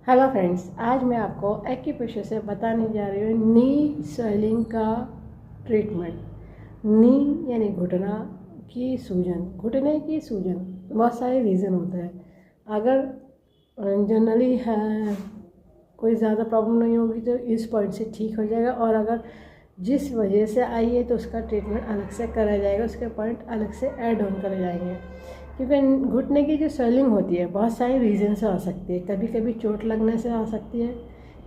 Hello friends, आज मैं आपको एक्यूप्रेशर से बताने जा रही हूँ नी स्वेलिंग का ट्रीटमेंट। नी यानी घुटना की सूजन। घुटने की सूजन बहुत सारे रीज़न होते हैं। अगर जनरली है कोई ज़्यादा प्रॉब्लम नहीं होगी तो इस पॉइंट से ठीक हो जाएगा, और अगर जिस वजह से आई है तो उसका ट्रीटमेंट अलग से करा जाएगा, उसके पॉइंट अलग से ऐड ऑन करे जाएंगे। क्योंकि घुटने की जो स्वेलिंग होती है बहुत सारे रीज़न से आ सकती है। कभी कभी चोट लगने से आ सकती है,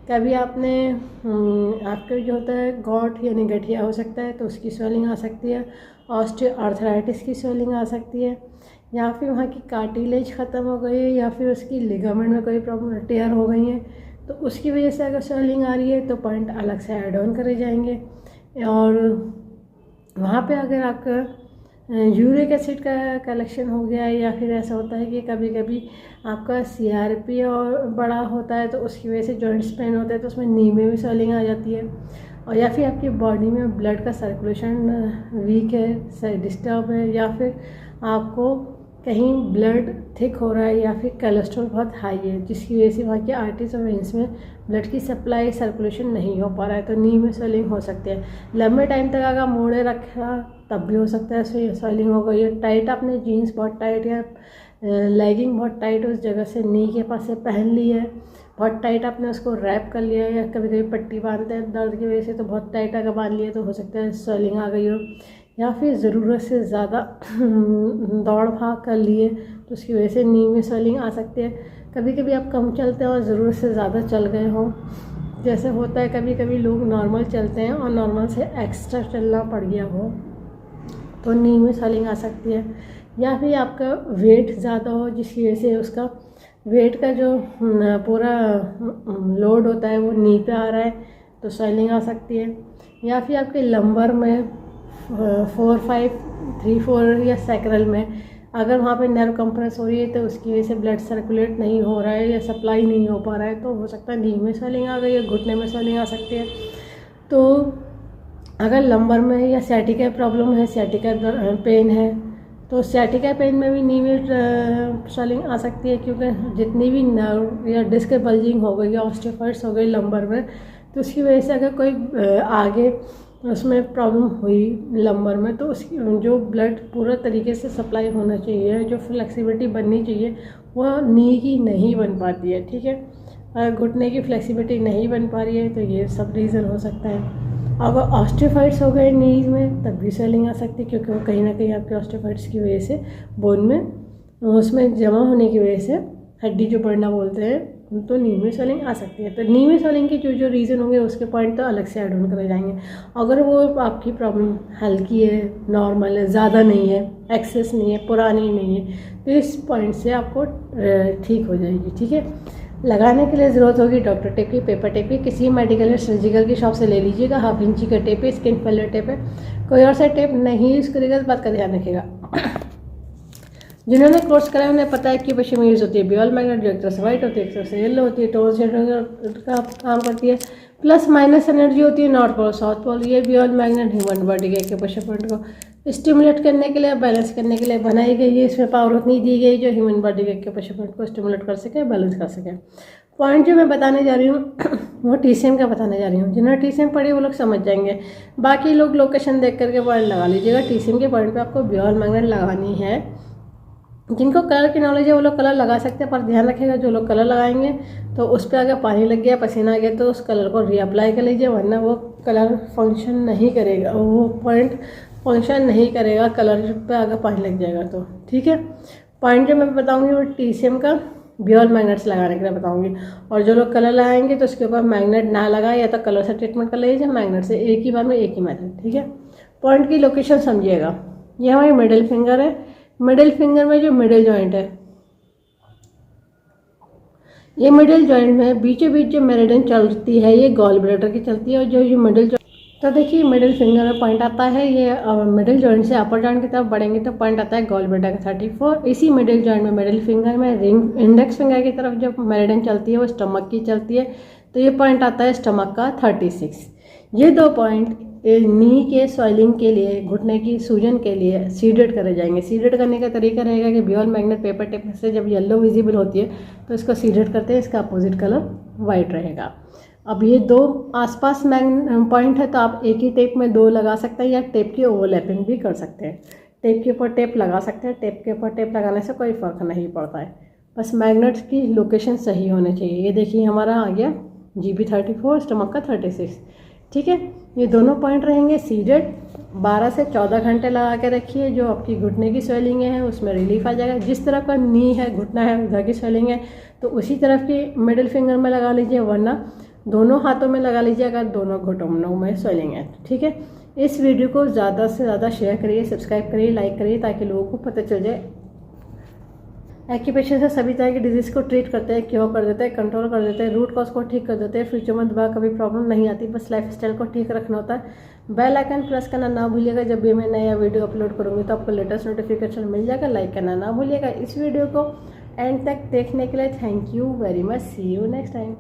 कभी आपके जो होता है गॉट यानी गठिया हो सकता है तो उसकी स्वेलिंग आ सकती है, ऑस्टियो आर्थराइटिस की स्वेलिंग आ सकती है, या फिर वहाँ की कार्टिलेज ख़त्म हो गई है, या फिर उसकी लिगामेंट में कोई प्रॉब्लम टेयर हो गई है तो उसकी वजह से अगर स्वेलिंग आ रही है तो पॉइंट अलग से ऐड ऑन करे जाएंगे। और वहाँ पे अगर आपका यूरिक एसिड का कलेक्शन हो गया है, या फिर ऐसा होता है कि कभी कभी आपका CRP और बड़ा होता है तो उसकी वजह से जॉइंट्स पेन होता है तो उसमें नी में भी स्वेलिंग आ जाती है, और या फिर आपकी बॉडी में ब्लड का सर्कुलेशन वीक है, डिस्टर्ब है, या फिर आपको कहीं ब्लड थिक हो रहा है, या फिर कोलेस्ट्रॉल बहुत हाई है जिसकी वजह से वहाँ की आर्टरीज और वेन्स में ब्लड की सप्लाई सर्कुलेशन नहीं हो पा रहा है तो नी में स्वेलिंग हो सकती है। लंबे टाइम तक अगर मोड़े रखा तब भी हो सकता है स्वेलिंग हो गई है। टाइट आपने जीन्स बहुत टाइट या लेगिंग बहुत टाइट उस जगह से नी के पास से पहन ली है, बहुत टाइट आपने उसको रैप कर लिया है, या कभी कभी पट्टी बांधते हैं दर्द की वजह से तो बहुत टाइट अगर बांध लिया तो हो सकता है स्वेलिंग आ गई हो, या फिर ज़रूरत से ज़्यादा दौड़ भाग कर लिए तो उसकी वजह से नी में स्वेलिंग आ सकती है। कभी कभी आप कम चलते हैं और ज़रूरत से ज़्यादा चल गए हों, जैसे होता है कभी कभी लोग नॉर्मल चलते हैं और नॉर्मल से एक्स्ट्रा चलना पड़ गया हो तो नी में स्वेलिंग आ सकती है। या फिर आपका वेट ज़्यादा हो जिसकी वजह से उसका वेट का जो पूरा लोड होता है वो नी पे आ रहा है तो स्वेलिंग आ सकती है। या फिर आपके लंबर में 4, 5, 3, 4 या सैक्रल में अगर वहाँ पे नर्व कंप्रेस हो रही है तो उसकी वजह से ब्लड सर्कुलेट नहीं हो रहा है या सप्लाई नहीं हो पा रहा है तो हो सकता है नी में स्वेलिंग आ गई है, घुटने में स्वेलिंग आ सकती है। तो अगर लंबर में या सैटिका प्रॉब्लम है, सैटिका पेन है तो सैटिका पेन में भी नी में स्वेलिंग आ सकती है, क्योंकि जितनी भी नर्व या डिस्क बल्जिंग हो गई या ऑस्टियोफाइट्स हो गई लंबर में तो उसकी वजह से अगर कोई आगे उसमें प्रॉब्लम हुई लंबर में तो उसकी जो ब्लड पूरा तरीके से सप्लाई होना चाहिए, जो फ्लेक्सिबिलिटी बननी चाहिए वह नी की नहीं बन पाती है। ठीक है, अगर घुटने की फ्लेक्सिबिलिटी नहीं बन पा रही है तो ये सब रीज़न हो सकता है। अगर ऑस्टियोफाइट्स हो गए नीज में तब भी स्वेलिंग आ सकती है, क्योंकि वो कहीं ना कहीं आपके ऑस्टियोफाइट्स की वजह से बोन में उसमें जमा होने की वजह से हड्डी जो बढ़ना बोलते हैं तो नी में स्वेलिंग आ सकती है। तो नी में स्वेलिंग के जो रीज़न होंगे उसके पॉइंट तो अलग से ऐड ऑन करे जाएंगे। अगर वो आपकी प्रॉब्लम हल्की है, नॉर्मल है, ज़्यादा नहीं है, एक्सेस नहीं है, पुरानी नहीं है तो इस पॉइंट से आपको ठीक हो जाएगी। ठीक है, लगाने के लिए ज़रूरत होगी डॉक्टर टेप की, पेपर टेप की, किसी मेडिकल या सर्जिकल की शॉप से ले लीजिएगा। 1/2 इंची का टेप है, स्किन फेलियर टेप है, कोई और सा टेप नहीं यूज़ करेगा, इस बात का ध्यान रखिएगा। जिन्होंने कोर्स करा है उन्हें पता है कि पश्चिमी यूज़ होती है बियल मैग्नेट, जो एक तरफ से वाइट होती है एक तरफ से येलो होती है, टोन का काम करती है, प्लस माइनस एनर्जी होती है नॉर्थ पोल साउथ पोल। ये बियल मैग्नेट ह्यूमन बॉडी के एक्यूप्रेशर पॉइंट को स्टिमुलेट करने के लिए, बैलेंस करने के लिए बनाई गई है। इसमें पावर उतनी दी गई जो ह्यूमन बॉडी के एक्यूप्रेशर पॉइंट को स्टिमुलेट कर सके, बैलेंस कर सके। पॉइंट जो मैं बताने जा रही हूँ वो TCM का बताने जा रही हूँ। जिन्होंने TCM पढ़ी वो लोग समझ जाएंगे, बाकी लोग लोकेशन देख करके पॉइंट लगा लीजिएगा। TCM के पॉइंट पे आपको बियल मैग्नेट लगानी है। जिनको कलर की नॉलेज है वो लोग कलर लगा सकते हैं, पर ध्यान रखिएगा जो लोग कलर लगाएंगे तो उस पर अगर पानी लग गया, पसीना आ गया तो उस कलर को रीअप्लाई कर लीजिए, वरना वो कलर फंक्शन नहीं करेगा, वो पॉइंट फंक्शन नहीं करेगा कलर पे अगर पानी लग जाएगा तो। ठीक है, पॉइंट जो मैं बताऊँगी वो TCM का बियल मैग्नेट्स लगाने के लिए बताऊँगी। और जो लोग कलर लगाएंगे तो उसके ऊपर मैग्नेट ना लगाए या तो कलर से ट्रीटमेंट कर लीजिए, मैग्नेट से एक ही बार में एक ही मेथड। ठीक है, पॉइंट की लोकेशन समझिएगा। ये हमारी मिडिल फिंगर है, मिडिल फिंगर में जो मिडिल जॉइंट है, ये मिडिल जॉइंट में बीचों बीच जो मेरिडियन चलती है ये गॉल ब्लैडर की चलती है, और जो ये मिडिल तो देखिए मिडिल फिंगर में पॉइंट आता है, ये मिडिल जॉइंट से अपर जॉइंट की तरफ बढ़ेंगे तो पॉइंट आता है गॉल ब्लैडर का 34। इसी मिडिल जॉइंट में मिडिल फिंगर में रिंग इंडेक्स फिंगर की तरफ जो मेरिडियन चलती है वो स्टमक की चलती है तो ये पॉइंट आता है स्टमक का 36। ये दो पॉइंट नी के सॉइलिंग के लिए, घुटने की सूजन के लिए सीडेड करे जाएंगे। सीडेड करने का तरीका रहेगा कि बियॉल मैग्नेट पेपर टेप से जब येलो विजिबल होती है तो इसको सीडेड करते हैं, इसका अपोजिट कलर वाइट रहेगा। अब ये दो आसपास पॉइंट है तो आप एक ही टेप में दो लगा सकते हैं या टेप की ओवरलैपिंग भी कर सकते हैं। टेप के ऊपर टेप लगा सकते हैं, टेप के ऊपर टेप लगाने से कोई फ़र्क नहीं पड़ता है, बस मैग्नेट्स की लोकेशन सही होनी चाहिए। ये देखिए हमारा आ गया GB34, स्टमक का 36। ठीक है, ये दोनों पॉइंट रहेंगे सीडेड। 12 से 14 घंटे लगा के रखिए, जो आपकी घुटने की स्वेलिंग है उसमें रिलीफ आ जाएगा। जिस तरफ का नी है, घुटना है, उधर की स्वेलिंग है तो उसी तरफ की मिडिल फिंगर में लगा लीजिए, वरना दोनों हाथों में लगा लीजिए अगर दोनों घुटनों में स्वेलिंग है। ठीक है, इस वीडियो को ज़्यादा से ज़्यादा शेयर करिए, सब्सक्राइब करिए, लाइक करिए, ताकि लोगों को पता चल जाए। एक्यूप्रेशर से सभी तरह की डिजीज़ को ट्रीट करते हैं, क्योर कर देते हैं, कंट्रोल कर देते हैं, रूट कॉज को ठीक कर देते हैं। फ्यूचर में दोबारा कभी प्रॉब्लम नहीं आती, बस लाइफ स्टाइल को ठीक रखना होता है। बेल आइकन प्रेस करना ना भूलिएगा, जब भी मैं नया वीडियो अपलोड करूँगी तो आपको लेटेस्ट नोटिफिकेशन मिल जाएगा। लाइक करना ना भूलिएगा। इस वीडियो को एंड तक देखने के लिए thank you very much. See you next time.